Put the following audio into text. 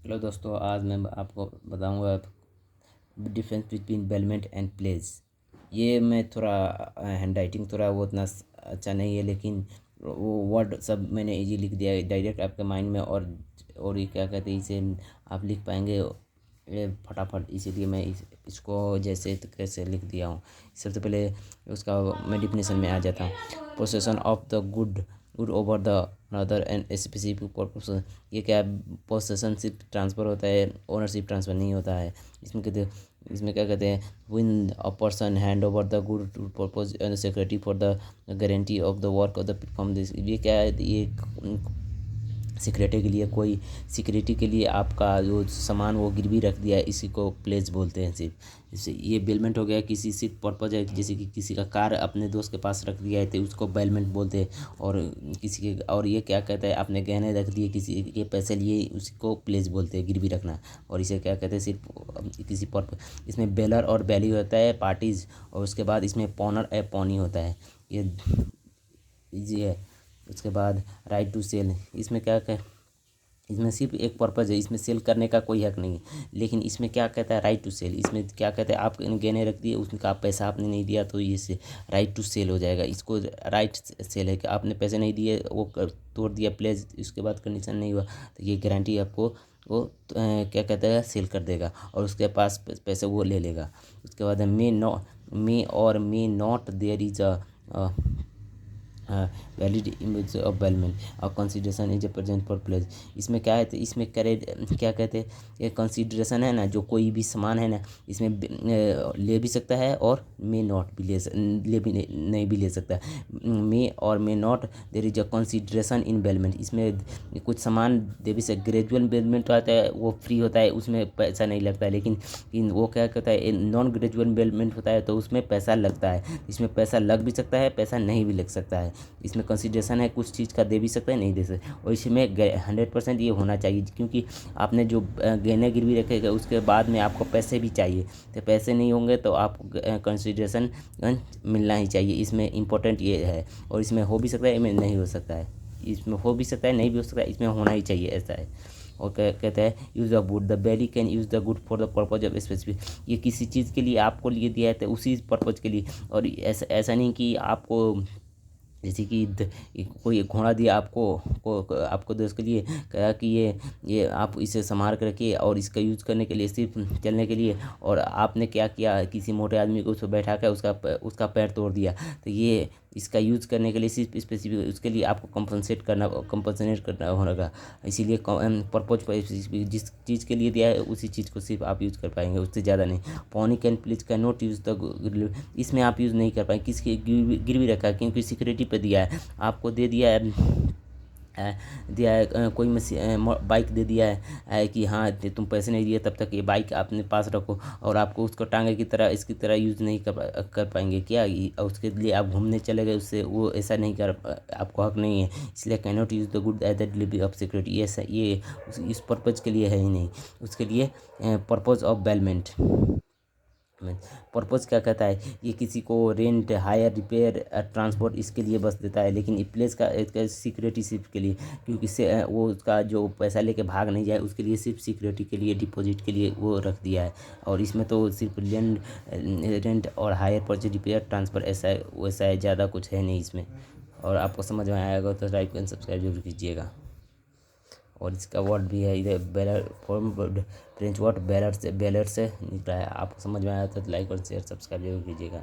Hello दोस्तों, आज मैं आपको बताऊंगा difference between bailment and pledge. ये मैं थोड़ा हैंड राइटिंग थोड़ा वो उतना अच्छा नहीं है, लेकिन वो वर्ड सब मैंने इजी लिख दिया है डायरेक्ट आपके माइंड में। और ये क्या कहते हैं, इसे आप लिख पाएंगे ये फटाफट, इसीलिए मैं इसको जैसे कैसे लिख दिया हूँ। सबसे पहले उसका मैं डिफिनेशन में आ जाता हूँ। Possession of the good good over the another and specific purpose. ये क्या, पोसेसनशिप ट्रांसफ़र होता है, ओनरशिप ट्रांसफ़र नहीं होता है। इसमें क्या कहते हैं, when a person hand over the good to purpose and security for the guarantee of the work of the perform this. ये क्या है, ये सिक्योरिटी के लिए आपका जो सामान वो गिरवी रख दिया है, इसी को प्लेज बोलते हैं। सिर्फ इससे ये बेलमेंट हो गया। किसी सिर्फ पर्पज है, जैसे कि किसी का कार अपने दोस्त के पास रख दिया है तो उसको बेलमेंट बोलते हैं। और किसी के, और ये क्या कहता है, आपने गहने रख दिए, किसी के पैसे लिए, उसी को प्लेज बोलते हैं, गिरवी रखना। और इसे क्या कहते हैं, सिर्फ किसी पर्पज। इसमें बेलर और बैली होता है, पार्टीज। और उसके बाद इसमें पॉनर ए पॉनी होता है। ये इजी है। उसके बाद राइट टू सेल। इसमें क्या कह इसमें सिर्फ एक पर्पज़ है, इसमें सेल करने का कोई हक नहीं है। लेकिन इसमें क्या कहता है, राइट टू सेल। इसमें क्या कहता है, आप गहने रख दिए, उसका पैसा आपने नहीं दिया, तो ये से राइट टू सेल हो जाएगा। इसको राइट सेल है कि आपने पैसे नहीं दिए, वो तोड़ दिया प्लेज, उसके बाद कंडीशन नहीं हुआ, तो ये गारंटी आपको वो क्या कहता है, सेल कर देगा और उसके पास पैसे वो ले लेगा। उसके बाद मे और may not there is a valid image of bailment और consideration is a present for pledge. इसमें क्या है, तो इसमें करे क्या कहते हैं, ये कंसिडरेशन है ना, जो कोई भी सामान है ना, इसमें ले भी सकता है और मे नॉट भी ले भी नहीं भी ले सकता है। मे और may not there is a consideration in bailment. इसमें कुछ सामान दे भी सकते। ग्रेजुअल बेलमेंट आता है, वो फ्री होता है, उसमें पैसा नहीं लगता है। लेकिन वो क्या कहता है, नॉन ग्रेजुअल बेलमेंट होता है, तो उसमें पैसा लगता है। इसमें पैसा लग भी सकता है, पैसा नहीं भी लग सकता है। इसमें कंसिडरेशन है, कुछ चीज़ का दे भी सकता है, नहीं दे सकता। और इसमें 100% ये होना चाहिए, क्योंकि आपने जो गहने गिरवी रखेगा उसके बाद में आपको पैसे भी चाहिए। तो पैसे नहीं होंगे तो आपको कंसिडरेशन मिलना ही चाहिए। इसमें इम्पोर्टेंट ये है। और इसमें हो भी सकता है, इसमें नहीं हो सकता है। इसमें हो भी सकता है, नहीं भी हो सकता है, इसमें होना ही चाहिए, ऐसा है। और कहते हैं use the good, the belly can use the good for the purpose of specific. ये किसी चीज़ के लिए आपको लिए दिया है, तो उसी पर्पज के लिए। और ऐसा नहीं कि आपको, जैसे कि कोई घोड़ा दिया आपको दोस्त के लिए, कहा कि ये आप इसे संभाल कर रखिए और इसका यूज़ करने के लिए, सिर्फ चलने के लिए। और आपने क्या किया, किसी मोटे आदमी को उस पर बैठा कर उसका पैर तोड़ दिया। तो ये इसका यूज़ करने के लिए सिर्फ स्पेसिफिक उसके लिए आपको कंपनसेट करना होगा। इसीलिए पर्पज पर जिस चीज़ के लिए दिया है उसी चीज़ को सिर्फ आप यूज़ कर पाएंगे, उससे ज़्यादा नहीं। Pony can please can not use the, इसमें आप यूज़ नहीं कर पाएंगे। किसकी गिरवी रखा है, क्योंकि सिक्योरिटी पे दिया है, आपको दे दिया है कोई बाइक दे दिया है कि हाँ तुम पैसे नहीं दिए तब तक ये बाइक अपने पास रखो, और आपको उसको टांगे की तरह इसकी तरह यूज़ नहीं कर पाएंगे क्या, उसके लिए आप घूमने चले गए उससे, वो ऐसा नहीं कर, आपको हक नहीं है। इसलिए can not use the good as the delivery of security. ये इस पर्पज़ के लिए है ही नहीं, उसके लिए पर्पज़ ऑफ बेलमेंट। पर्पज़ क्या कहता है, ये किसी को रेंट, हायर, रिपेयर, ट्रांसपोर्ट, इसके लिए बस देता है। लेकिन प्लेस का सिक्योरिटी सिर्फ के लिए, क्योंकि वो उसका जो पैसा लेके भाग नहीं जाए, उसके लिए सिर्फ सिक्योरिटी के लिए, डिपॉजिट के लिए वो रख दिया है। और इसमें तो सिर्फ रेंट और हायर, परचेज, रिपेयर, ट्रांसफ़र, ऐसा है वैसा है, ज़्यादा कुछ है नहीं इसमें। और आपको समझ में आएगा तो लाइक एंड सब्सक्राइब जरूर कीजिएगा। और इसका वर्ड भी है इधर, baler form French word baler से निकला है। आपको समझ में आया तो लाइक और शेयर सब्सक्राइब जरूर कीजिएगा।